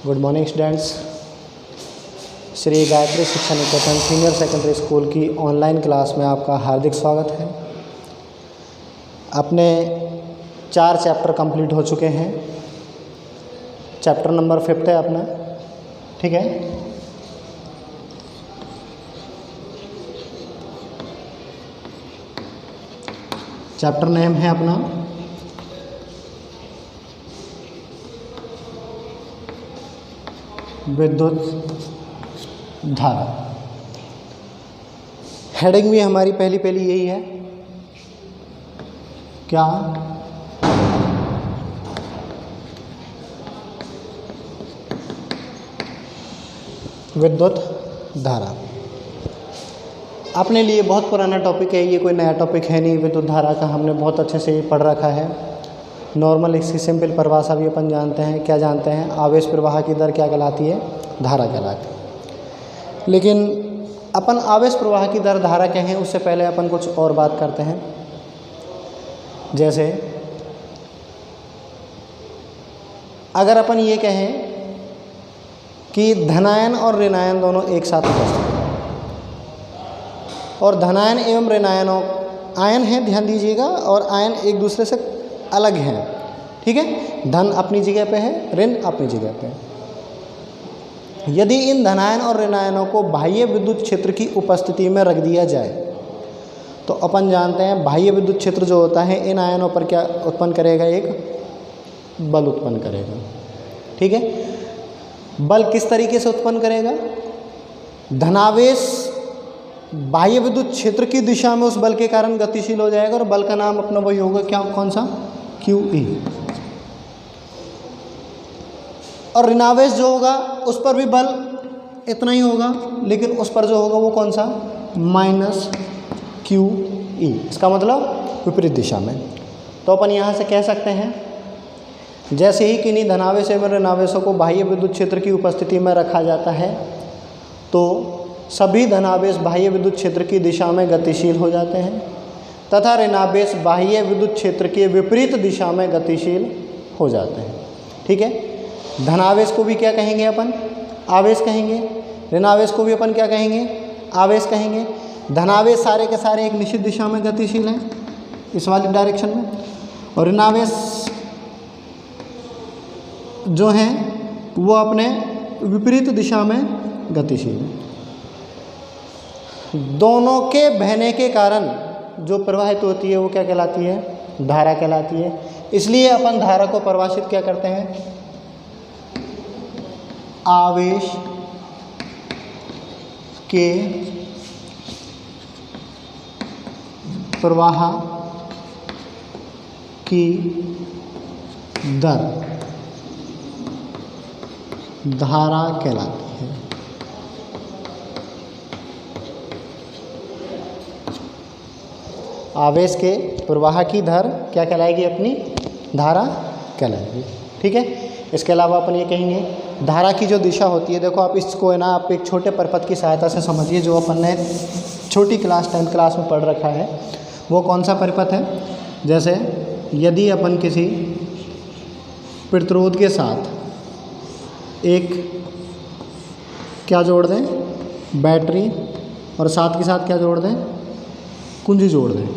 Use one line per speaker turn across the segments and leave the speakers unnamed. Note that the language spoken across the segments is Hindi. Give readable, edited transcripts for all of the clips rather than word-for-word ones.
Good morning students. Shri Gayatri शिक्षा निकेतन सीनियर सेकेंडरी स्कूल की ऑनलाइन क्लास में आपका हार्दिक स्वागत है। अपने 4 चैप्टर कंप्लीट हो चुके हैं। चैप्टर नंबर 5 है अपना, ठीक है। चैप्टर नेम है अपना विद्युत धारा। हेडिंग भी हमारी पहली यही है, क्या? विद्युत धारा। अपने लिए बहुत पुराना टॉपिक है, ये कोई नया टॉपिक है नहीं। विद्युत धारा का हमने बहुत अच्छे से पढ़ रखा है। नॉर्मल इसकी सिंपल परिभाषा भी अपन जानते हैं। क्या जानते हैं? आवेश प्रवाह की दर क्या कहलाती है? धारा कहलाती है। लेकिन अपन आवेश प्रवाह की दर धारा कहें उससे पहले अपन कुछ और बात करते हैं। जैसे अगर अपन ये कहें कि धनायन और ऋणायन दोनों एक साथ उपस्थित हैं और धनायन एवं ऋणायनों आयन हैं, ध्यान दीजिएगा, और आयन एक दूसरे से अलग हैं, ठीक है। धन अपनी जगह पे है, ऋण अपनी जगह पे है। यदि इन धनायन और ऋणायनों को बाह्य विद्युत क्षेत्र की उपस्थिति में रख दिया जाए तो अपन जानते हैं बाह्य विद्युत क्षेत्र जो होता है इन आयनों पर क्या उत्पन्न करेगा? एक बल उत्पन्न करेगा, ठीक है। बल किस तरीके से उत्पन्न करेगा? धनावेश बाह्य विद्युत क्षेत्र की दिशा में उस बल के कारण गतिशील हो जाएगा और बल का नाम अपना वही होगा, क्या? कौन सा? QE। और ऋणावेश जो होगा उस पर भी बल इतना ही होगा, लेकिन उस पर जो होगा वो कौन सा? -QE। इसका मतलब विपरीत दिशा में। तो अपन यहाँ से कह सकते हैं जैसे ही किन्हीं धनावेश एवं ऋणावेशों को बाह्य विद्युत क्षेत्र की उपस्थिति में रखा जाता है तो सभी धनावेश बाह्य विद्युत क्षेत्र की दिशा में गतिशील हो जाते हैं तथा ऋणावेश बाह्य विद्युत क्षेत्र के विपरीत दिशा में गतिशील हो जाते हैं, ठीक है। धनावेश को भी क्या कहेंगे अपन? आवेश कहेंगे। ऋणावेश को भी अपन क्या कहेंगे? आवेश कहेंगे। धनावेश सारे के सारे एक निश्चित दिशा में गतिशील हैं, इस वाली डायरेक्शन में, और ऋणावेश जो हैं वो अपने विपरीत दिशा में गतिशील हैं। दोनों के बहने के कारण जो प्रवाहित होती है वो क्या कहलाती है? धारा कहलाती है। इसलिए अपन धारा को परिभाषित क्या करते हैं? आवेश के प्रवाह की दर धारा कहलाती है। आवेश के प्रवाह की दर क्या कहलाएगी? अपनी धारा कहलाएगी, ठीक है। इसके अलावा अपन ये कहेंगे धारा की जो दिशा होती है, देखो आप इसको है ना, आप एक छोटे परिपथ की सहायता से समझिए जो अपन ने छोटी क्लास 10th क्लास में पढ़ रखा है। वो कौन सा परिपथ है? जैसे यदि अपन किसी प्रतिरोध के साथ एक क्या जोड़ दें? बैटरी, और साथ के साथ क्या जोड़ दें? कुंजी जोड़ दें।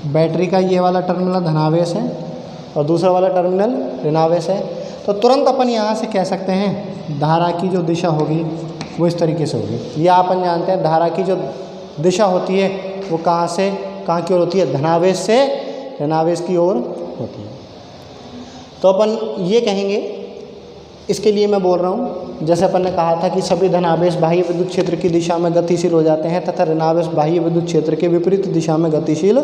बैटरी का ये वाला टर्मिनल धनावेश है और दूसरा वाला टर्मिनल ऋणावेश है, तो तुरंत अपन यहाँ से कह सकते हैं धारा की जो दिशा होगी वो इस तरीके से होगी। या अपन जानते हैं धारा की जो दिशा होती है वो कहाँ से कहाँ की ओर होती है? धनावेश से ऋणावेश की ओर होती है। तो अपन ये कहेंगे, इसके लिए मैं बोल रहा हूँ, जैसे अपन ने कहा था कि सभी धनावेश बाह्य विद्युत क्षेत्र की दिशा में गतिशील हो जाते हैं तथा ऋणावेश बाह्य विद्युत क्षेत्र के विपरीत दिशा में गतिशील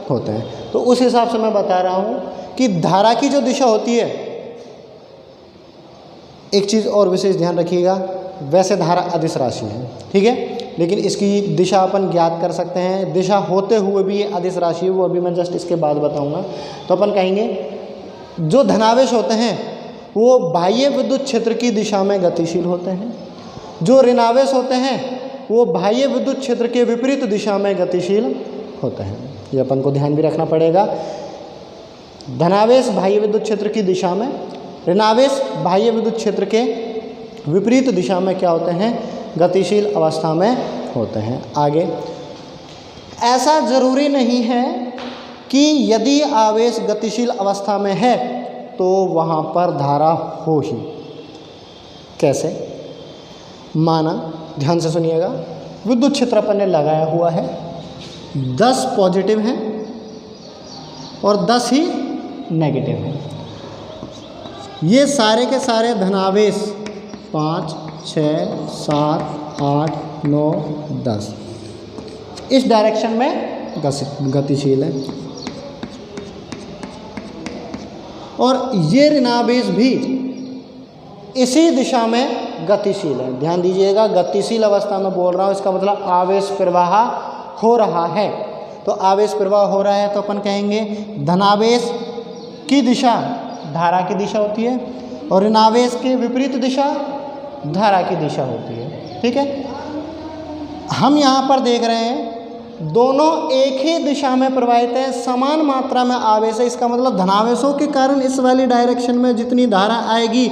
होते हैं। तो उस हिसाब से मैं बता रहा हूँ कि धारा की जो दिशा होती है, एक चीज़ और विशेष ध्यान रखिएगा, वैसे धारा अदिश राशि है, ठीक है, लेकिन इसकी दिशा अपन ज्ञात कर सकते हैं। दिशा होते हुए भी ये अदिश राशि है, वो अभी मैं जस्ट इसके बाद बताऊँगा। तो अपन कहेंगे जो धनावेश होते हैं वो बाह्य विद्युत क्षेत्र की दिशा में गतिशील होते हैं, जो ऋणावेश होते हैं वो बाह्य विद्युत क्षेत्र के विपरीत दिशा में गतिशील होते हैं। ये अपन को ध्यान भी रखना पड़ेगा। धनावेश बाह्य विद्युत क्षेत्र की दिशा में ऋणावेश बाह्य विद्युत क्षेत्र के विपरीत दिशा में क्या होते हैं, गतिशील अवस्था में होते हैं। आगे, ऐसा जरूरी नहीं है कि यदि आवेश गतिशील अवस्था में है तो वहाँ पर धारा हो ही। कैसे? माना, ध्यान से सुनिएगा, विद्युत क्षेत्र अपन ने लगाया हुआ है, 10 पॉजिटिव हैं और 10 ही नेगेटिव हैं। ये सारे के सारे धनावेश 5, 6, 7, 8, 9, 10 इस डायरेक्शन में गतिशील है, और ये ऋणावेश भी इसी दिशा में गतिशील है। ध्यान दीजिएगा, गतिशील अवस्था में बोल रहा हूँ, इसका मतलब आवेश प्रवाह हो रहा है। तो आवेश प्रवाह हो रहा है तो अपन कहेंगे धनावेश की दिशा धारा की दिशा होती है और ऋणावेश के विपरीत दिशा धारा की दिशा होती है। ठीक है, हम यहाँ पर देख रहे हैं दोनों एक ही दिशा में प्रवाहित है, समान मात्रा में आवेश है। इसका मतलब धनावेशों के कारण इस वाली डायरेक्शन में जितनी धारा आएगी,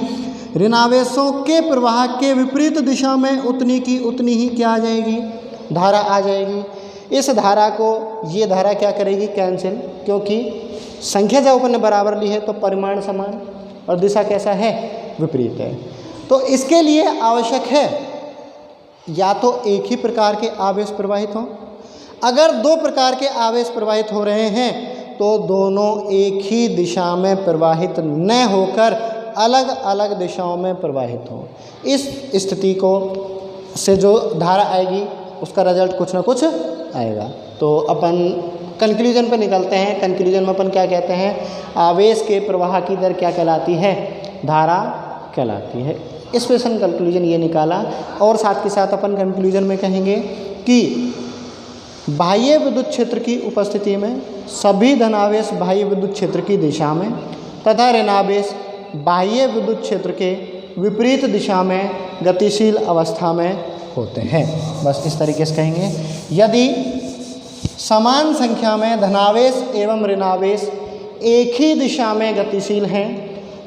ऋणावेशों के प्रवाह के विपरीत दिशा में उतनी की उतनी ही क्या आ जाएगी, धारा आ जाएगी। इस धारा को ये धारा क्या करेगी, कैंसिल, क्योंकि संख्या जब अपन ने बराबर ली है तो परिमाण समान और दिशा कैसा है, विपरीत है। तो इसके लिए आवश्यक है या तो एक ही प्रकार के आवेश प्रवाहित हों। अगर 2 प्रकार के आवेश प्रवाहित हो रहे हैं तो दोनों एक ही दिशा में प्रवाहित न होकर अलग अलग दिशाओं में प्रवाहित हों। इस स्थिति को से जो धारा आएगी उसका रिजल्ट कुछ ना कुछ आएगा। तो अपन कंक्लूजन पे निकलते हैं। कंक्लूजन में अपन क्या कहते हैं, आवेश के प्रवाह की दर क्या कहलाती है, धारा कहलाती है। इस क्वेश्चन कंक्लूजन ये निकाला। और साथ के साथ अपन कंक्लूजन में कहेंगे कि बाह्य विद्युत क्षेत्र की उपस्थिति में सभी धनावेश बाह्य विद्युत क्षेत्र की दिशा में तथा ऋणावेश बाह्य विद्युत क्षेत्र के विपरीत दिशा में गतिशील अवस्था में होते हैं। बस इस तरीके से कहेंगे। यदि समान संख्या में धनावेश एवं ऋणावेश एक ही दिशा में गतिशील हैं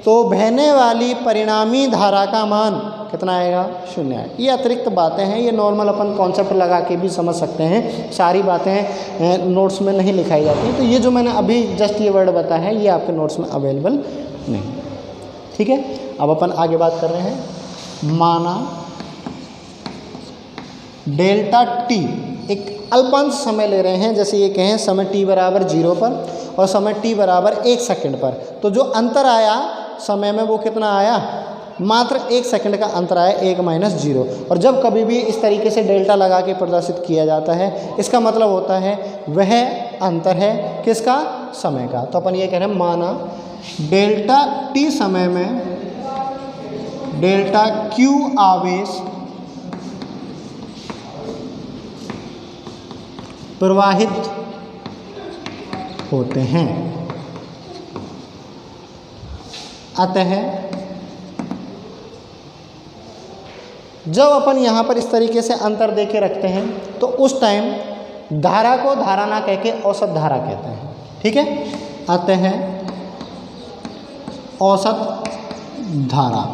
तो बहने वाली परिणामी धारा का मान कितना आएगा, 0 आएगा। ये अतिरिक्त बातें हैं, ये नॉर्मल अपन कॉन्सेप्ट लगा के भी समझ सकते हैं। सारी बातें नोट्स में नहीं लिखाई जाती। तो ये जो मैंने अभी जस्ट ये वर्ड बताया है ये आपके नोट्स में अवेलेबल नहीं। ठीक है, अब अपन आगे बात कर रहे हैं। माना डेल्टा टी एक अल्पांश समय ले रहे हैं, जैसे ये कहें समय t बराबर 0 पर और समय t बराबर 1 सेकंड पर। तो जो अंतर आया समय में वो कितना आया, मात्र 1 सेकंड का अंतर आया, 1 - 0। और जब कभी भी इस तरीके से डेल्टा लगा के प्रदर्शित किया जाता है इसका मतलब होता है वह अंतर है किसका, समय का। तो अपन ये कह रहे हैं माना डेल्टा t समय में डेल्टा q आवेश प्रवाहित होते हैं, अतः जब अपन यहाँ पर इस तरीके से अंतर दे के रखते हैं तो उस टाइम धारा को धारा ना कह के औसत धारा कहते हैं। ठीक है, अतः औसत धारा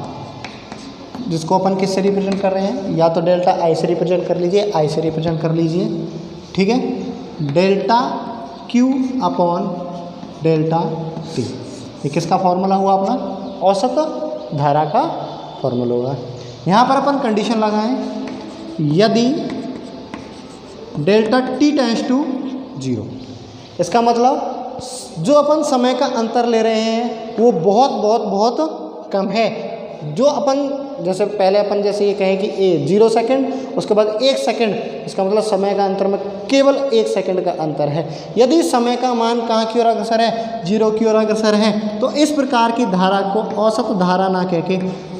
जिसको अपन किससे रिप्रेजेंट कर रहे हैं, या तो डेल्टा आई से रिप्रेजेंट कर लीजिए, आई से रिप्रेजेंट कर लीजिए। ठीक है, delta Q upon delta T, ये किसका फॉर्मूला हुआ अपना, औसत धारा का फॉर्मूला होगा। यहाँ पर अपन कंडीशन लगाएं, यदि डेल्टा T टेंड्स टू 0, इसका मतलब जो अपन समय का अंतर ले रहे हैं वो बहुत बहुत बहुत कम है। जो अपन जैसे पहले अपन जैसे ये कहें कि 0 सेकंड उसके बाद 1 सेकंड, इसका मतलब समय का अंतर में केवल 1 सेकंड का अंतर है। यदि समय का मान कहाँ की ओर अग्रसर है, 0 की ओर अग्रसर है, तो इस प्रकार की धारा को औसत धारा ना कह के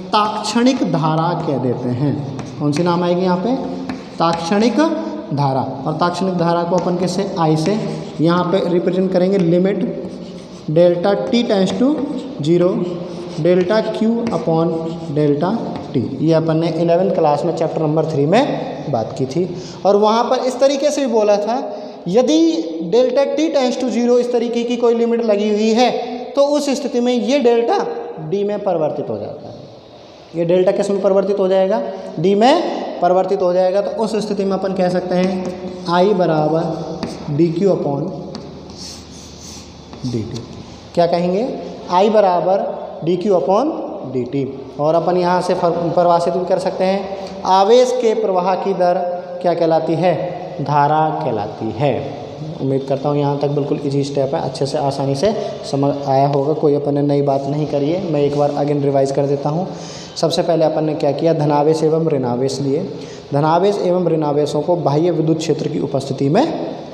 ताक्षणिक धारा कह देते हैं। कौन सी नाम आएगी यहाँ पे, ताक्षणिक धारा। और ताक्षणिक धारा को अपन कैसे, आई से यहाँ पे रिप्रेजेंट करेंगे, limit delta T tends to 0 delta Q upon delta T। ये अपन ने 11th क्लास में चैप्टर नंबर 3 में बात की थी। और वहाँ पर इस तरीके से भी बोला था, यदि डेल्टा T टेंड्स टू 0 इस तरीके की कोई लिमिट लगी हुई है तो उस स्थिति में ये डेल्टा डी में परिवर्तित हो जाता है। ये डेल्टा किस में परिवर्तित हो जाएगा? डी में परिवर्तित हो जाएगा। तो उस स्थिति में अपन कह सकते हैं आई बराबर D Q upon D T. क्या कहेंगे? आई बराबर D Q upon D T. और अपन यहाँ से परिभाषित भी कर सकते हैं, आवेश के प्रवाह की दर क्या कहलाती है? धारा कहलाती है। उम्मीद करता हूँ यहाँ तक बिल्कुल इजी स्टेप है, अच्छे से आसानी से समझ आया होगा, कोई अपन ने नई बात नहीं करी है। मैं एक बार अगेन रिवाइज कर देता हूँ। सबसे पहले अपन ने क्या किया? धनावेश एवं ऋणावेश लिए। धनावेश एवं ऋणावेशों को बाह्य विद्युत क्षेत्र की उपस्थिति में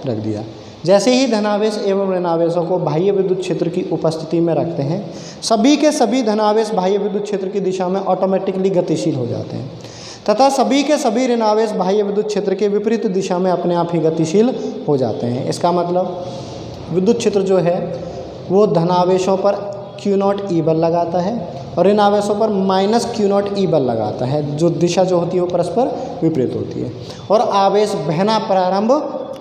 रख दिया। जैसे ही धनावेश एवं ऋणावेशों को बाह्य विद्युत क्षेत्र की उपस्थिति में रखते हैं, सभी के सभी धनावेश बाह्य विद्युत क्षेत्र की दिशा में ऑटोमेटिकली गतिशील हो जाते हैं तथा सभी के सभी ऋणावेश बाह्य विद्युत क्षेत्र के विपरीत दिशा में अपने आप ही गतिशील हो जाते हैं। इसका मतलब विद्युत क्षेत्र जो है वो धनावेशों पर Q0 E बल लगाता है और ऋणावेशों पर माइनस Q0 E बल लगाता है। जो दिशा जो होती है वो परस्पर विपरीत होती है और आवेश बहना प्रारंभ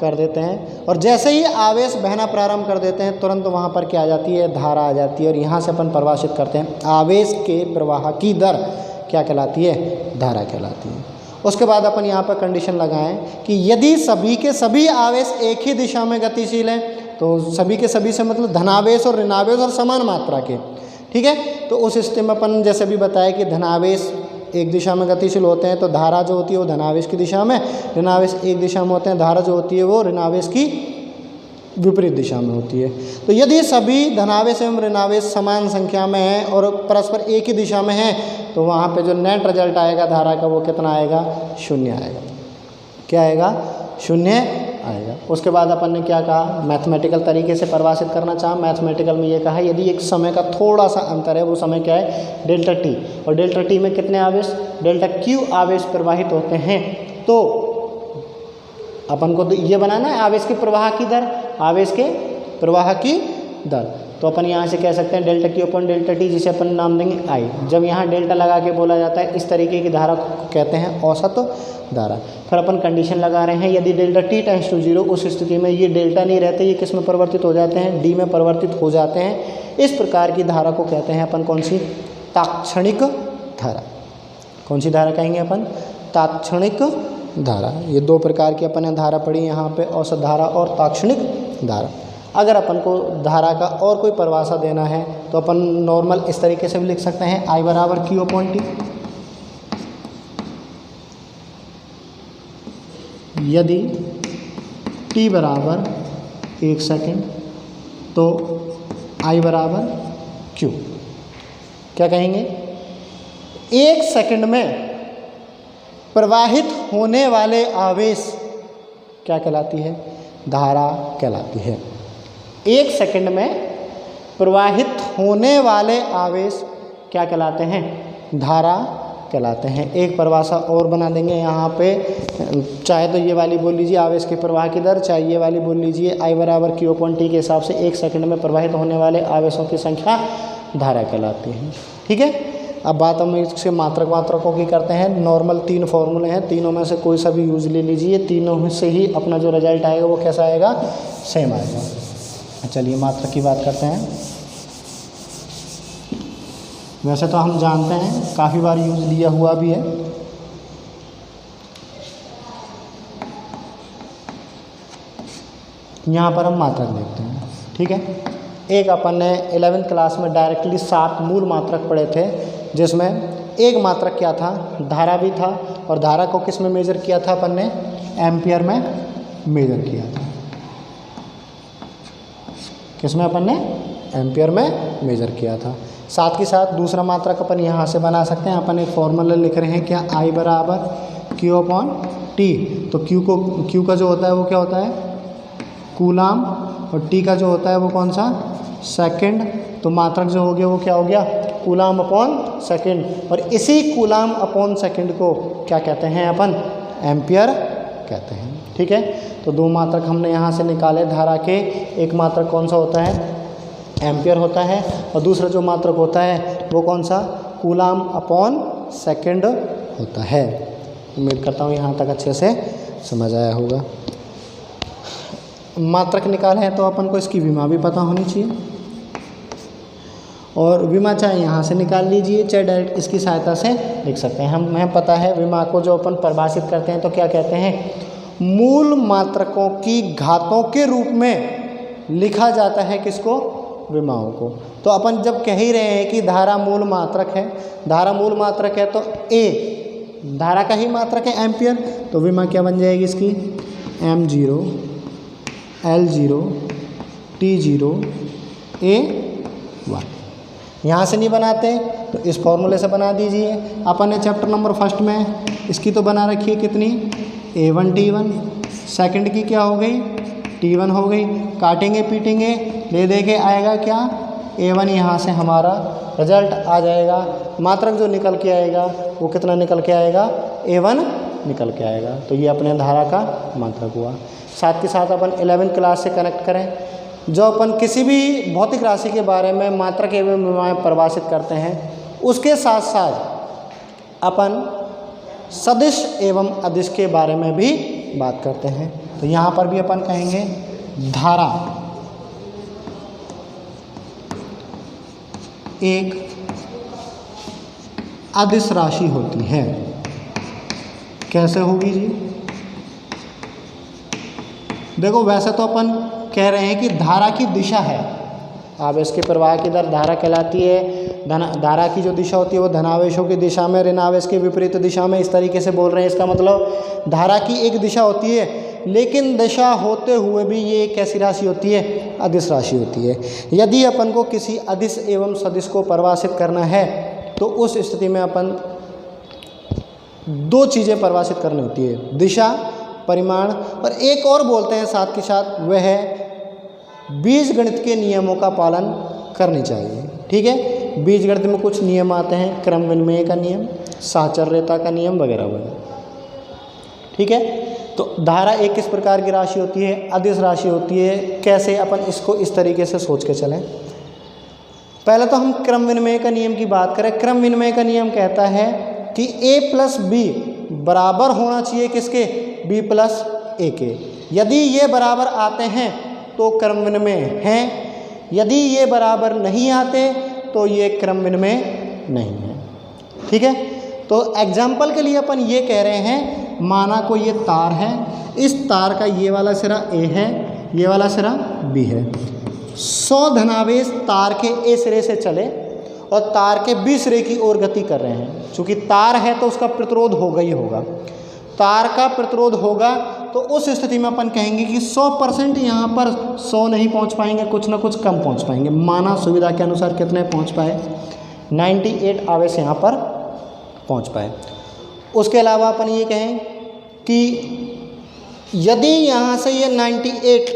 कर देते हैं। और जैसे ही आवेश बहना प्रारंभ कर देते हैं, तुरंत वहाँ पर क्या आ जाती है? धारा आ जाती है। और यहाँ से अपन परिभाषित करते हैं, आवेश के प्रवाह की दर क्या कहलाती है? धारा कहलाती है। उसके बाद अपन यहाँ पर कंडीशन लगाएं कि यदि सभी के सभी आवेश एक ही दिशा में गतिशील हैं, तो सभी के सभी से मतलब धनावेश और ऋणावेश और समान मात्रा के, ठीक है। तो उस स्थिति में अपन जैसे भी बताया कि धनावेश एक दिशा में गतिशील होते हैं तो धारा जो होती है वो धनावेश की दिशा में, ऋणावेश एक दिशा में होते हैं, धारा जो होती है वो ऋणावेश की विपरीत दिशा में होती है। तो यदि सभी धनावेश एवं ऋणावेश समान संख्या में हैं और परस्पर एक ही दिशा में हैं, तो वहाँ पे जो नेट रिजल्ट आएगा धारा का वो कितना आएगा? शून्य आएगा। क्या आएगा? शून्य आएगा। उसके बाद अपन ने क्या कहा? मैथमेटिकल तरीके से परिभाषित करना चाहा। मैथमेटिकल में ये कहा है यदि एक समय का थोड़ा सा अंतर है, वो समय क्या है? Delta T. और डेल्टा टी में कितने आवेश? डेल्टा क्यू आवेश प्रवाहित होते हैं। तो अपन को तो ये बनाना है आवेश के प्रवाह की दर, आवेश के प्रवाह की दर। तो अपन यहाँ से कह सकते हैं delta Q upon delta T, जिसे अपन नाम देंगे आई। जब यहाँ डेल्टा लगा के बोला जाता है, इस तरीके की धारा को कहते हैं औसत धारा। फिर अपन कंडीशन लगा रहे हैं, यदि डेल्टा टी टेंड्स टू 0, उस स्थिति में ये डेल्टा नहीं रहते, ये किस में परिवर्तित हो जाते हैं? डी में परिवर्तित हो जाते हैं। इस प्रकार की धारा को कहते हैं अपन कौन सी? तात्क्षणिक धारा। कौन सी धारा कहेंगे अपन? तात्क्षणिक धारा। ये दो प्रकार की अपन ने धारा पढ़ी यहाँ पे, औसत धारा और तात्क्षणिक धारा। अगर अपन को धारा का और कोई परिभाषा देना है तो अपन नॉर्मल इस तरीके से भी लिख सकते हैं, आई बराबर क्यू अपॉन टी। यदि t बराबर 1 सेकेंड तो I बराबर Q। क्या कहेंगे? 1 सेकेंड में प्रवाहित होने वाले आवेश क्या कहलाती है? धारा कहलाती है। 1 सेकेंड में प्रवाहित होने वाले आवेश क्या कहलाते हैं? धारा कहलाते हैं। एक परिभाषा और बना देंगे यहाँ पे, चाहे तो ये वाली बोल लीजिए आवेश के प्रवाह की दर, चाहे ये वाली बोल लीजिए आई बराबर क्यू अपॉन टी के हिसाब से 1 सेकंड में प्रवाहित होने वाले आवेशों की संख्या धारा कहलाती है। ठीक है। अब बात हम इसके मात्रकों की करते हैं। नॉर्मल 3 फॉर्मूले हैं, तीनों में से कोई सा भी यूज ले लीजिए, तीनों में से ही अपना जो रिजल्ट आएगा वो कैसा आएगा? सेम आएगा। चलिए मात्रक की बात करते हैं। वैसे तो हम जानते हैं, काफ़ी बार यूज लिया हुआ भी है। यहाँ पर हम मात्रक देखते हैं। ठीक है। एक अपन ने 11th क्लास में डायरेक्टली 7 मूल मात्रक पढ़े थे, जिसमें एक मात्रक क्या था? धारा भी था। और धारा को किस में मेजर किया था? अपन ने एम्पियर में मेजर किया था। किस में? अपन ने एम्पियर में मेजर किया था। साथ ही साथ दूसरा मात्रक अपन यहाँ से बना सकते हैं। अपन एक फॉर्मूला लिख रहे हैं, क्या? आई बराबर क्यू अपॉन टी। तो क्यू का जो होता है वो क्या होता है? कूलाम। और टी का जो होता है वो कौन सा? सेकंड। तो मात्रक जो हो गया वो क्या हो गया? Coulomb upon second. और इसी कूलाम अपॉन सेकंड को क्या कहते हैं अपन? एम्पियर कहते हैं। ठीक है। तो 2 मात्रक हमने यहाँ से निकाले धारा के। एक मात्रक कौन सा होता है? एम्पियर होता है। और दूसरा जो मात्रक होता है वो कौन सा? कूलाम अपॉन सेकंड होता है। उम्मीद करता हूँ यहाँ तक अच्छे से समझ आया होगा। मात्रक निकाले हैं तो अपन को इसकी विमा भी पता होनी चाहिए। और विमा चाहे यहाँ से निकाल लीजिए, चाहे डायरेक्ट इसकी सहायता से लिख सकते हैं। हमें पता है विमा को जो अपन परिभाषित करते हैं तो क्या कहते हैं, मूल मात्रकों की घातों के रूप में लिखा जाता है किसको, विमाओं को। तो अपन जब कह ही रहे हैं कि धारा मूल मात्रक है, धारा मूल मात्रक है तो ए धारा का ही मात्रक है एम्पियर, तो विमा क्या बन जाएगी इसकी, M0 L0 T0 A1। यहाँ से नहीं बनाते तो इस फॉर्मूले से बना दीजिए। अपन ने चैप्टर नंबर फर्स्ट में इसकी तो बना रखी है कितनी, A1 T1, सेकंड की क्या हो गई, T1 हो गई। काटेंगे पीटेंगे ले दे के आएगा क्या, A1 यहाँ से हमारा रिजल्ट आ जाएगा। मात्रक जो निकल के आएगा वो कितना निकल के आएगा, A1 निकल के आएगा। तो ये अपने धारा का मात्रक हुआ। साथ के साथ अपन 11वीं क्लास से कनेक्ट करें, जो अपन किसी भी भौतिक राशि के बारे में मात्रक एवं विमाएं परिभाषित करते हैं, उसके साथ साथ अपन सदिश एवं अदिश के बारे में भी बात करते हैं। तो यहाँ पर भी अपन कहेंगे धारा एक अदिश राशि होती है। कैसे होगी जी, देखो वैसे तो अपन कह रहे हैं कि धारा की दिशा है, अब इसके प्रवाह की दर धारा कहलाती है। धारा की जो दिशा होती है वो धनावेशों की दिशा में, ऋणावेश के विपरीत दिशा में, इस तरीके से बोल रहे हैं। इसका मतलब धारा की एक दिशा होती है, लेकिन दिशा होते हुए भी ये एक कैसी राशि होती है, अदिश राशि होती है। यदि अपन को किसी अदिश एवं सदिश को परिभाषित करना है तो उस स्थिति में अपन दो चीज़ें परिभाषित करनी होती है, दिशा, परिमाण, और एक और बोलते हैं साथ के साथ, वह है बीज गणित के नियमों का पालन करनी चाहिए। ठीक है, बीज गणित में कुछ नियम आते हैं, क्रम विनिमय का नियम, साहचर्यता का नियम वगैरह वगैरह। ठीक है, तो धारा एक किस प्रकार की राशि होती है, अदिश राशि होती है। कैसे, अपन इसको इस तरीके से सोच के चलें। पहले तो हम क्रम विनिमय का नियम की बात करें। क्रम विनिमय का नियम कहता है कि A प्लस B बराबर होना चाहिए किसके, B प्लस A के। यदि ये बराबर आते हैं तो क्रम विनिमय है, यदि ये बराबर नहीं आते तो ये क्रम विनिमय नहीं है। ठीक है, तो एग्जाम्पल के लिए अपन ये कह रहे हैं, माना को ये तार है, इस तार का ये वाला सिरा A है, ये वाला सिरा B है। 100 धनावेश तार के A सिरे से चले और तार के B सिरे की ओर गति कर रहे हैं। चूँकि तार है तो उसका प्रतिरोध होगा ही होगा, तार का प्रतिरोध होगा, तो उस स्थिति में अपन कहेंगे कि 100% यहाँ पर 100 नहीं पहुँच पाएंगे, कुछ ना कुछ कम पहुँच पाएंगे। माना सुविधा के अनुसार कितने पहुँच पाए, 98 आवेश यहाँ पर पहुँच पाए। उसके अलावा अपन ये कहें कि यदि यहाँ से ये 98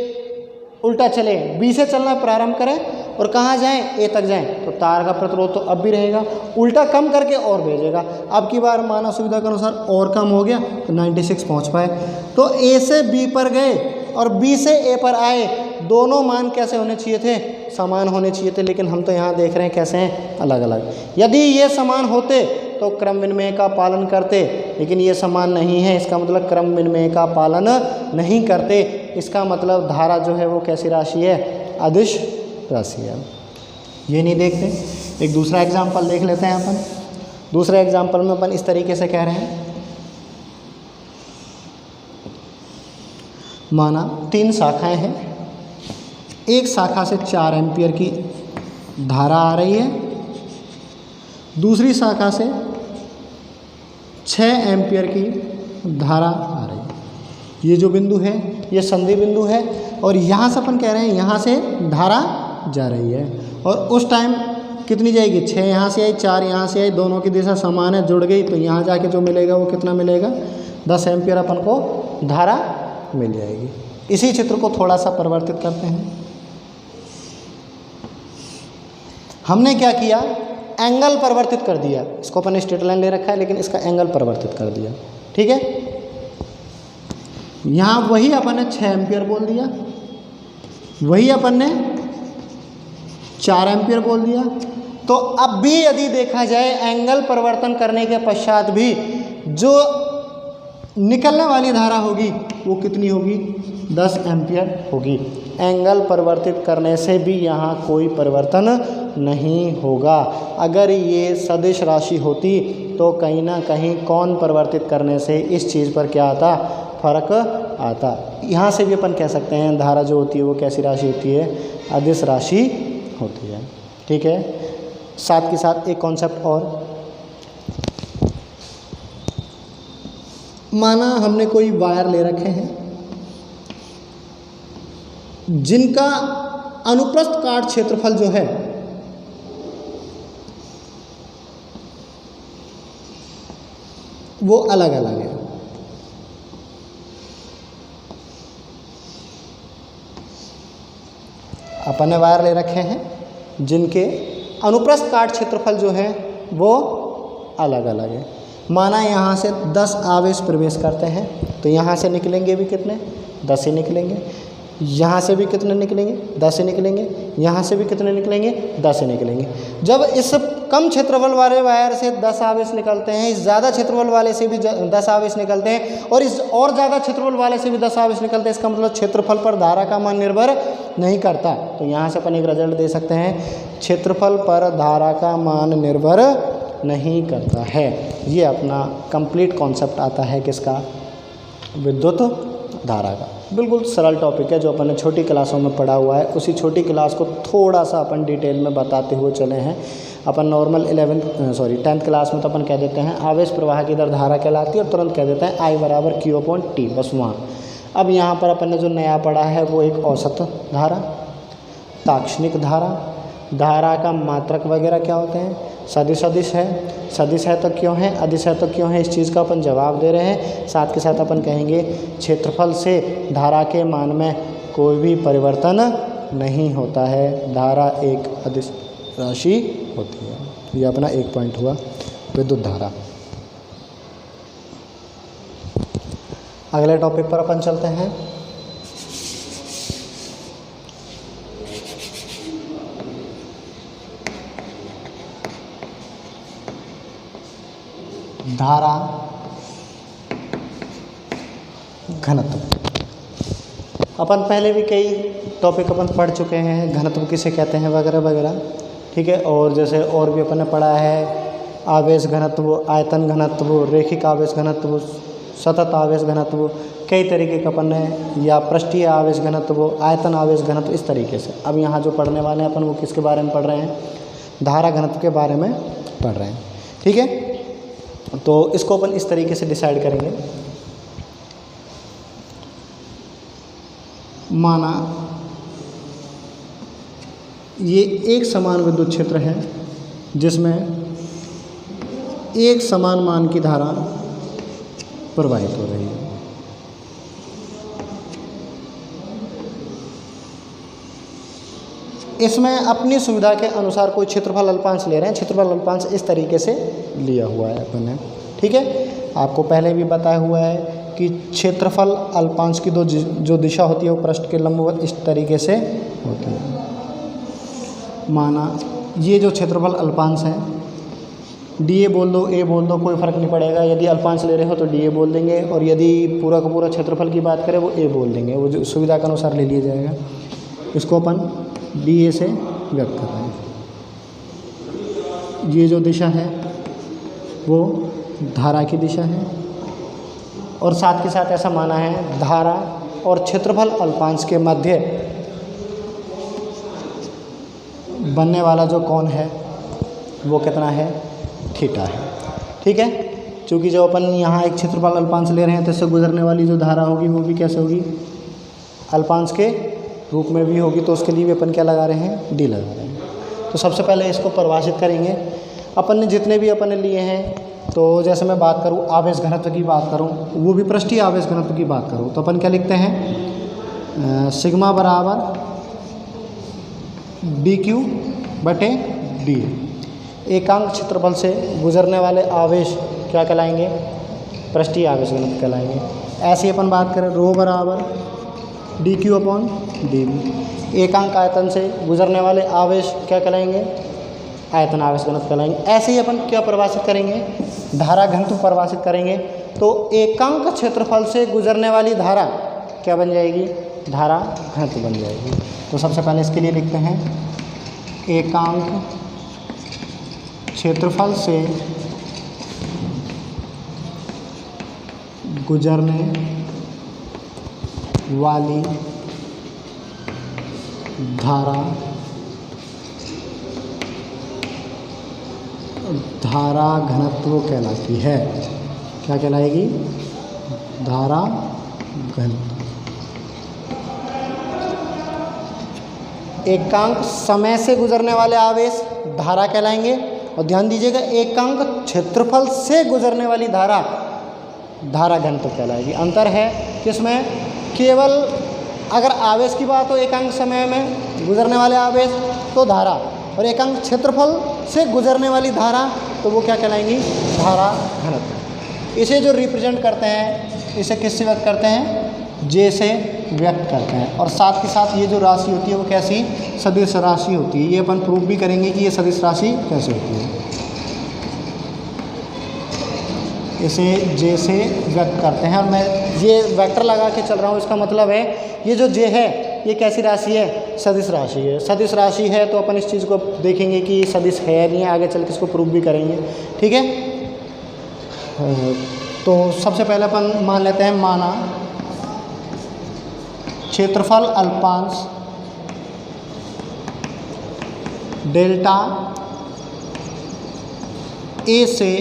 उल्टा चले, B से चलना प्रारंभ करें और कहाँ जाएं, A तक जाएं, तो तार का प्रतिरोध तो अब भी रहेगा, उल्टा कम करके और भेजेगा। अब की बार माना सुविधा के अनुसार और कम हो गया तो 96 पहुँच पाए। तो A से B पर गए और B से A पर आए, दोनों मान कैसे होने चाहिए थे, समान होने चाहिए थे, लेकिन हम तो यहाँ देख रहे हैं कैसे हैं, अलग अलग। यदि ये समान होते तो क्रम विनिमय का पालन करते, लेकिन ये समान नहीं है, इसका मतलब क्रम विनिमय का पालन नहीं करते। इसका मतलब धारा जो है वो कैसी राशि है, अदिश राशि है। ये नहीं देखते। एक दूसरा एग्जाम्पल देख लेते हैं अपन। दूसरे एग्जाम्पल में अपन इस तरीके से कह रहे हैं, माना 3 शाखाएं हैं, एक शाखा से 4 एम्पियर की धारा आ रही है, दूसरी शाखा से 6 एम्पियर की धारा आ रही है। ये जो बिंदु है ये संधि बिंदु है, और यहाँ से अपन कह रहे हैं यहाँ से धारा जा रही है, और उस टाइम कितनी जाएगी, 6 यहाँ से आई, 4 यहाँ से आई, दोनों की दिशा समान है, जुड़ गई, तो यहाँ जाके जो मिलेगा वो कितना मिलेगा, 10 एम्पियर अपन को धारा मिल जाएगी। इसी चित्र को थोड़ा सा परिवर्तित करते हैं। हमने क्या किया, एंगल परिवर्तित कर दिया। इसको अपन ने स्ट्रेट लाइन ले रखा है, लेकिन इसका एंगल परिवर्तित कर दिया। ठीक है, यहाँ वही अपन ने 6 एम्पियर बोल दिया, वही अपन ने 4 एम्पियर बोल दिया। तो अब भी यदि देखा जाए, एंगल परिवर्तन करने के पश्चात भी जो निकलने वाली धारा होगी वो कितनी होगी, 10 एम्पियर होगी। एंगल परिवर्तित करने से भी यहाँ कोई परिवर्तन नहीं होगा। अगर ये सदिश राशि होती तो कहीं ना कहीं कौन परिवर्तित करने से इस चीज़ पर क्या आता, फर्क आता। यहाँ से भी अपन कह सकते हैं धारा जो होती है वो कैसी राशि होती है, अदिश राशि होती है। ठीक है, साथ के साथ एक कॉन्सेप्ट और, माना हमने कोई वायर ले रखे हैं जिनका अनुप्रस्थ काट क्षेत्रफल जो है वो अलग अलग है। अपन ने वायर ले रखे हैं जिनके अनुप्रस्थ काट क्षेत्रफल जो है वो अलग अलग है। माना यहाँ से 10 आवेश प्रवेश करते हैं तो यहाँ से निकलेंगे भी कितने, 10 ही निकलेंगे। यहाँ से भी कितने निकलेंगे, 10 ही निकलेंगे। यहाँ से भी कितने निकलेंगे, 10 ही निकलेंगे। जब इस कम क्षेत्रफल वाले वायर से 10 आवेश निकलते हैं, इस ज़्यादा क्षेत्रफल वाले से भी 10 आवेश निकलते हैं, और इस और ज़्यादा क्षेत्रफल वाले से भी 10 आवेश निकलते हैं, इसका मतलब क्षेत्रफल पर धारा का मान निर्भर नहीं करता। तो यहाँ से अपन एक रिजल्ट दे सकते हैं, क्षेत्रफल पर धारा का मान निर्भर नहीं करता है। ये अपना कंप्लीट कॉन्सेप्ट आता है किसका, विद्युत धारा का। बिल्कुल सरल टॉपिक है जो अपन ने छोटी क्लासों में पढ़ा हुआ है, उसी छोटी क्लास को थोड़ा सा अपन डिटेल में बताते हुए चले हैं। अपन नॉर्मल 10th क्लास में तो अपन कह देते हैं आवेश प्रवाह की दर धारा कहलाती है, और तुरंत कह देते हैं I बराबर Q/T, बस वहाँ। अब यहाँ पर अपन ने जो नया पढ़ा है वो एक औसत धारा, ताक्षणिक धारा, धारा का मात्रक वगैरह क्या होते हैं, सदिश है, सदिश है तो क्यों है, अदिश है तो क्यों है, इस चीज़ का अपन जवाब दे रहे हैं। साथ के साथ अपन कहेंगे क्षेत्रफल से धारा के मान में कोई भी परिवर्तन नहीं होता है, धारा एक अदिश राशि होती है। ये अपना एक पॉइंट हुआ विद्युत धारा। अगले टॉपिक पर अपन चलते हैं। धारा घनत्व। अपन पहले भी कई टॉपिक अपन पढ़ चुके हैं, घनत्व किसे कहते हैं वगैरह वगैरह। ठीक है, और जैसे और भी अपन ने पढ़ा है आवेश घनत्व, आयतन घनत्व, रेखिक आवेश घनत्व, सतत आवेश घनत्व, कई तरीके का अपन ने, या पृष्ठीय आवेश घनत्व, आयतन आवेश घनत्व, इस तरीके से। अब यहाँ जो पढ़ने वाले हैं अपन वो किसके बारे में पढ़ रहे हैं, धारा घनत्व के बारे में पढ़ रहे हैं। ठीक है, तो इसको अपन इस तरीके से डिसाइड करेंगे। माना ये एक समान विद्युत क्षेत्र है जिसमें एक समान मान की धारा प्रवाहित हो रही है। इसमें अपनी सुविधा के अनुसार कोई क्षेत्रफल अल्पांश ले रहे हैं, क्षेत्रफल अल्पांश इस तरीके से लिया हुआ है अपन ने। ठीक है, आपको पहले भी बताया हुआ है कि क्षेत्रफल अल्पांश की जो दिशा होती है वो पृष्ठ के लंबवत इस तरीके से होती है। माना ये जो क्षेत्रफल अल्पांश है, डी ए बोल दो, ए बोल दो, कोई फ़र्क नहीं पड़ेगा। यदि अल्पांश ले रहे हो तो डी ए बोल देंगे, और यदि पूरा का पूरा क्षेत्रफल की बात करें वो ए बोल देंगे, वो जो सुविधा के अनुसार ले लिया जाएगा। इसको अपन डी ए से व्यक्त कर रहे हैं। ये जो दिशा है वो धारा की दिशा है, और साथ के साथ ऐसा माना है धारा और क्षेत्रफल अल्पांश के मध्य बनने वाला जो कोण है वो कितना है, थीटा है। ठीक है, क्योंकि जब अपन यहाँ एक क्षेत्रफल अल्पांश ले रहे हैं तो इससे गुजरने वाली जो धारा होगी वो भी कैसे होगी, अल्पांश के रूप में भी होगी, तो उसके लिए भी अपन क्या लगा रहे हैं, डी लगा रहे हैं। तो सबसे पहले इसको परिभाषित करेंगे। अपन ने जितने भी अपन ने लिए हैं, तो जैसे मैं बात करूँ आवेश घनत्व की बात करूँ, वो भी पृष्ठीय आवेश घनत्व की बात करूँ, तो अपन क्या लिखते हैं, सिग्मा बराबर dQ/d। एकांक क्षेत्रफल से गुजरने वाले आवेश क्या कहलाएंगे, पृष्ठीय आवेश घनत्व कहलाएंगे। ऐसी अपन बात करें रो बराबर dQ/dV। एकांक आयतन से गुजरने वाले आवेश क्या कहलाएंगे, आयतन आवेश घनत्व कहलाएंगे। ऐसे ही अपन क्या परिभाषित करेंगे, धारा घनत्व परिभाषित करेंगे। तो एकांक क्षेत्रफल से गुजरने वाली धारा क्या बन जाएगी, धारा घनत्व बन जाएगी। तो सबसे पहले इसके लिए लिखते हैं एकांक क्षेत्रफल से गुजरने वाली धारा घनत्व कहलाती है। क्या कहलाएगी? धारा घनत्व। एकांक समय से गुजरने वाले आवेश धारा कहलाएंगे। और ध्यान दीजिएगा, एकांक क्षेत्रफल से गुजरने वाली धारा घनत्व कहलाएगी। अंतर है किसमें? केवल अगर आवेश की बात हो एकांक समय में गुजरने वाले आवेश तो धारा, और एकांक क्षेत्रफल से गुजरने वाली धारा तो वो क्या कहलाएंगी? धारा घनत्व। इसे जो रिप्रेजेंट करते हैं, इसे किससे व्यक्त करते हैं? जे से व्यक्त करते हैं। और साथ के साथ ये जो राशि होती है वो कैसी? सदिश राशि होती है। ये अपन प्रूव भी करेंगे कि ये सदिश राशि कैसे होती है। इसे जे से व्यक्त करते हैं। और मैं ये वेक्टर लगा के चल रहा हूँ, इसका मतलब है ये जो जे है ये कैसी राशि है? सदिश राशि है। सदिश राशि है तो अपन इस चीज़ को देखेंगे कि सदिश है नहीं है, आगे चल के इसको प्रूव भी करेंगे। ठीक है, तो सबसे पहले अपन मान लेते हैं, माना क्षेत्रफल अल्पांश डेल्टा ए से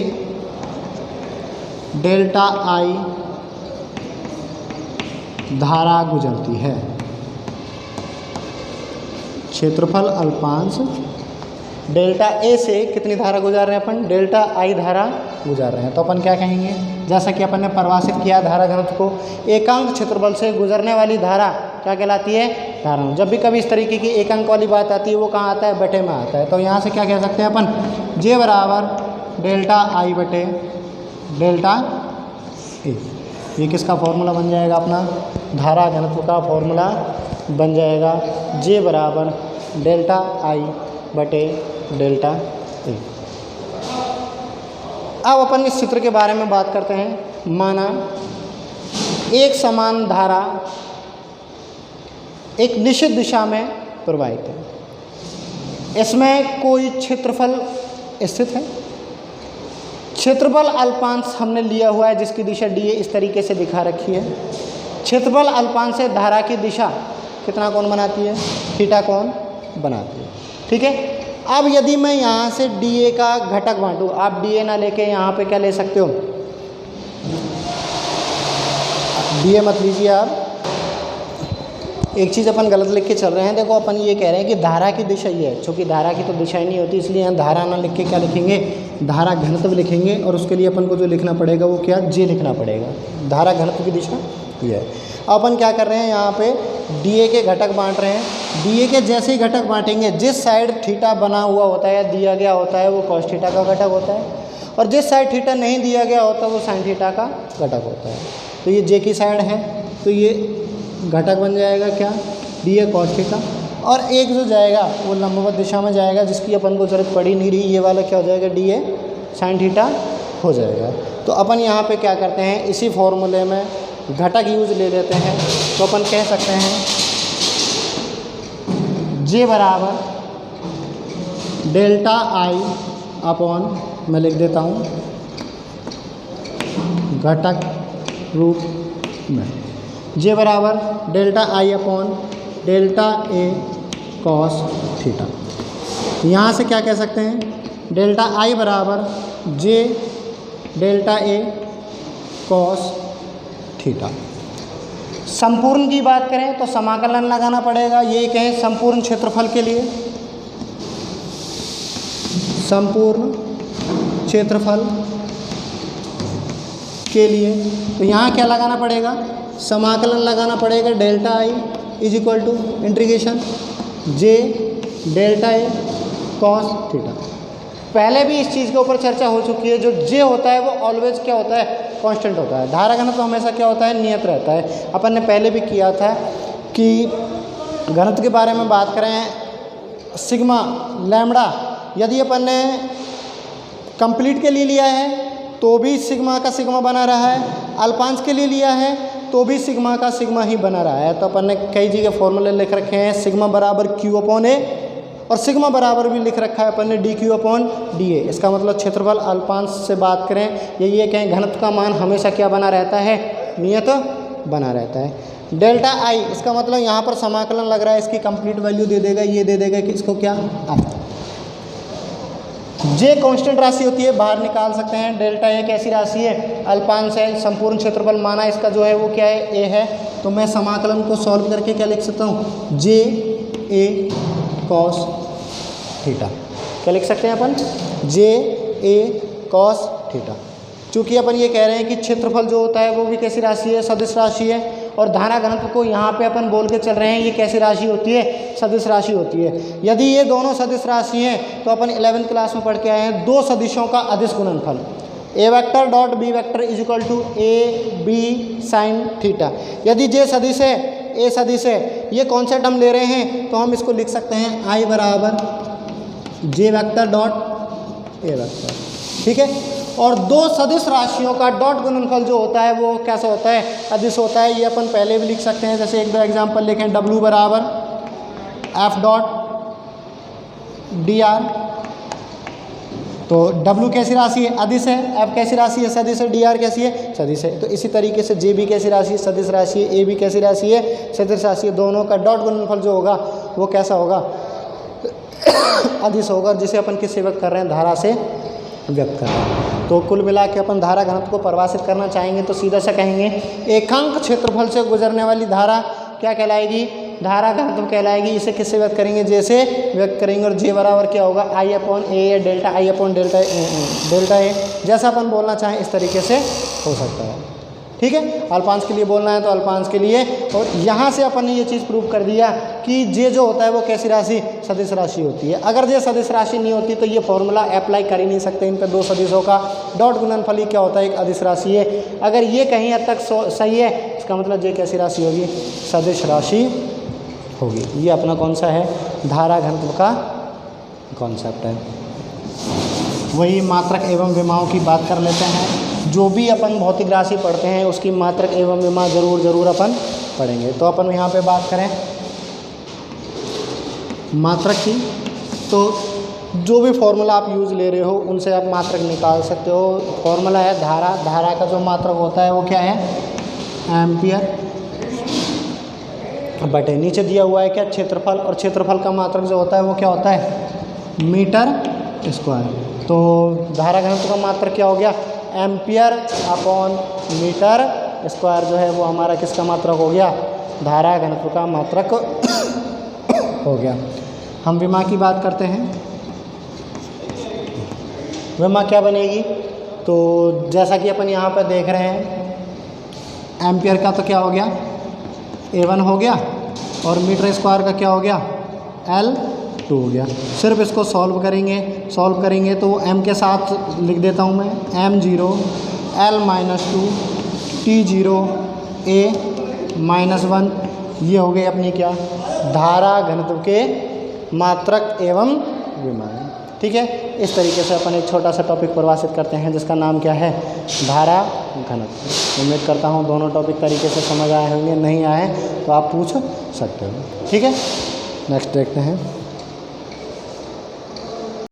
डेल्टा आई धारा गुजरती है। क्षेत्रफल अल्पांश डेल्टा ए से कितनी धारा गुजार रहे हैं अपन? डेल्टा आई धारा गुजार रहे हैं। तो अपन क्या कहेंगे? जैसा कि अपन ने परिभाषित किया धारा घनत्व को, एकांक क्षेत्रफल से गुजरने वाली धारा क्या कहलाती है? धारा। जब भी कभी इस तरीके की एकांक वाली बात आती है वो कहाँ आता है? बटे में आता है। तो यहाँ से क्या कह सकते हैं अपन? जे बराबर डेल्टा आई बटे डेल्टा ए। ये किसका फॉर्मूला बन जाएगा? अपना धारा घनत्व का फॉर्मूला बन जाएगा। जे बराबर डेल्टा आई बटे डेल्टा ए। अब अपन इस चित्र के बारे में बात करते हैं। माना एक समान धारा एक निश्चित दिशा में प्रवाहित है। इसमें कोई क्षेत्रफल स्थित है। क्षेत्रफल अल्पांश हमने लिया हुआ है जिसकी दिशा डी ए इस तरीके से दिखा रखी है। क्षेत्रफल अल्पांश से धारा की दिशा कितना कोण बनाती है? थीटा कोण बनाती है। ठीक है, अब यदि मैं यहाँ से डी ए का घटक बांटूँ, आप डी ए ना लेके यहाँ पे क्या ले सकते हो? डी ए मत लीजिए आप। एक चीज़ अपन गलत लिख के चल रहे हैं। देखो अपन ये कह रहे हैं कि धारा की दिशा ये है, चूँकि धारा की तो दिशा ही नहीं होती, इसलिए यहाँ धारा ना लिख के क्या लिखेंगे? धारा घनत्व लिखेंगे। और उसके लिए अपन को जो लिखना पड़ेगा वो क्या? जे लिखना पड़ेगा। धारा घनत्व की दिशा ये है। अपन क्या कर रहे हैं? यहाँ पे डी ए के घटक बांट रहे हैं। डी ए के जैसे ही घटक बांटेंगे, जिस साइड थीटा बना हुआ होता है या दिया गया होता है वो कॉस थीटा का घटक होता है, और जिस साइड थीटा नहीं दिया गया होता वो साइन थीटा का घटक होता है। तो ये जे की साइड है तो ये घटक बन जाएगा क्या? D A cos theta. और एक जो जाएगा वो लंबवत दिशा में जाएगा जिसकी अपन को जरूरत पड़ी नहीं रही, ये वाला क्या हो जाएगा? डी ए साइन थीटा हो जाएगा। तो अपन यहाँ पे क्या करते हैं? इसी फॉर्मूले में घटक यूज ले लेते हैं। तो अपन कह सकते हैं जे बराबर डेल्टा आई अपॉन, मैं लिख देता हूँ घटक रूप में, जे बराबर delta I upon delta a cos theta. यहाँ से क्या कह सकते हैं? डेल्टा आई बराबर जे डेल्टा ए कॉस थीटा। संपूर्ण की बात करें तो समाकलन लगाना पड़ेगा। ये कहें संपूर्ण क्षेत्रफल के लिए, संपूर्ण क्षेत्रफल के लिए तो यहाँ क्या लगाना पड़ेगा? समाकलन लगाना पड़ेगा। Delta I is equal to integration j delta a cos theta. पहले भी इस चीज़ के ऊपर चर्चा हो चुकी है। जो जे होता है वो ऑलवेज क्या होता है? कांस्टेंट होता है। धारा घनत्व तो हमेशा क्या होता है? नियत रहता है। अपन ने पहले भी किया था कि घनत्व के बारे में बात करें, सिग्मा लैम्बडा यदि अपन ने कंप्लीट के लिए लिया है तो भी सिग्मा का सिग्मा बना रहा है, अल्पांश के लिए लिया है तो भी सिग्मा का सिग्मा ही बना रहा है। तो अपन ने कई जगह फॉर्मूले लिख रखे हैं, सिग्मा बराबर क्यू अपॉन ए और सिग्मा बराबर भी लिख रखा है अपन ने dq/dA। इसका मतलब क्षेत्रफल अल्पांश से बात करें या ये कहें घनत्व का मान हमेशा क्या बना रहता है, नियत बना रहता है। डेल्टा आई, इसका मतलब यहाँ पर समाकलन लग रहा है, इसकी कंप्लीट वैल्यू दे देगा, ये दे देगा कि इसको क्या आई। जे कांस्टेंट राशि होती है, बाहर निकाल सकते हैं। डेल्टा ए कैसी राशि है, अल्पांश है। संपूर्ण क्षेत्रफल माना इसका जो है वो क्या है, ए है। तो मैं समाकलन को सॉल्व करके क्या लिख सकता हूँ, जे ए कॉस थीटा। क्या लिख सकते हैं अपन, जे ए कॉस थीटा। चूँकि अपन ये कह रहे हैं कि क्षेत्रफल जो होता है वो भी कैसी राशि है, सदिश राशि है। और धारा घनत्व को यहाँ पे अपन बोल के चल रहे हैं ये कैसी राशि होती है, सदिश राशि होती है। यदि ये दोनों सदिश राशि हैं तो अपन 11वीं क्लास में पढ़ के आए हैं दो सदिशों का अदिश गुणनफल, A vector dot B vector is equal to A B sine theta. यदि जे सदिश है, ए सदिश है, ये कौन सा टर्म ले रहे हैं तो हम इसको लिख सकते हैं आई बराबर जे वेक्टर डॉट ए वेक्टर, ठीक है। और दो सदिश राशियों का डॉट गुणनफल जो होता है वो कैसा होता है, अदिश होता है। ये अपन पहले भी लिख सकते हैं, जैसे एक दो एग्जांपल लिखें, W बराबर एफ डॉट डी आर। तो W कैसी राशि है, अदिश है। F कैसी राशि है, सदिश है। DR कैसी है, सदिश है। तो इसी तरीके से J भी कैसी राशि है, सदिश राशि है। A भी कैसी राशि है, सदिश राशि है। दोनों का डॉट गुणनफल जो होगा वो कैसा होगा, अदिश होगा, जिसे अपन किससे व्यक्त कर रहे हैं, धारा से व्यक्त कर रहे हैं। तो कुल मिला के अपन धारा घनत्व को परिभाषित करना चाहेंगे तो सीधा सा कहेंगे एकांक क्षेत्रफल से गुजरने वाली धारा क्या कहलाएगी, धारा घनत्व कहलाएगी। इसे किससे व्यक्त करेंगे, जैसे व्यक्त करेंगे। और जे बराबर क्या होगा, आई अपॉन ए या delta I upon delta A, जैसा अपन बोलना चाहें इस तरीके से हो सकता है, ठीक है। अल्पांश के लिए बोलना है तो अल्पांश के लिए। और यहाँ से अपन ने ये चीज़ प्रूव कर दिया कि जे जो होता है वो कैसी राशि, सदिश राशि होती है। अगर जे सदिश राशि नहीं होती तो ये फॉर्मूला अप्लाई कर ही नहीं सकते। इन पर दो सदिशों का डॉट गुणनफल ही क्या होता है, एक अदिश राशि है। अगर ये कहीं हद तक सही है, इसका मतलब जे कैसी राशि होगी, सदिश राशि होगी। ये अपना कौन सा है, धारा घनत्व का कॉन्सेप्ट है। वही मात्रक एवं विमाओं की बात कर लेते हैं। जो भी अपन भौतिक राशि पढ़ते हैं उसकी मात्रक एवं विमा जरूर अपन पढ़ेंगे। तो अपन यहाँ पे बात करें मात्रक की, तो जो भी फॉर्मूला आप यूज़ ले रहे हो उनसे आप मात्रक निकाल सकते हो। फॉर्मूला है धारा का जो मात्रक होता है वो क्या है, एम्पियर बटे नीचे दिया हुआ है क्या, क्षेत्रफल। और क्षेत्रफल का मात्रक जो होता है वो क्या होता है, मीटर स्क्वायर। तो धारा घनत्व का मात्रक क्या हो गया, एम्पियर अपॉन मीटर स्क्वायर जो है वो हमारा किसका मात्रक हो गया, धारा घनत्व का मात्रक हो गया। हम विमा की बात करते हैं। विमा क्या बनेगी, तो जैसा कि अपन यहाँ पर देख रहे हैं, एम्पियर का तो क्या हो गया, A1 हो गया, और मीटर स्क्वायर का क्या हो गया, L2 हो गया। सिर्फ इसको सॉल्व करेंगे तो m के साथ लिख देता हूँ मैं, m0 L-2 T0 A-1। ये हो गई अपनी क्या, धारा घनत्व के मात्रक एवं विमान, ठीक है। इस तरीके से अपन एक छोटा सा टॉपिक परिभाषित करते हैं जिसका नाम क्या है, धारा घनत्व। उम्मीद करता हूँ दोनों टॉपिक तरीके से समझ आए होंगे, नहीं आए तो आप पूछ सकते हो, ठीक है। नेक्स्ट देखते हैं।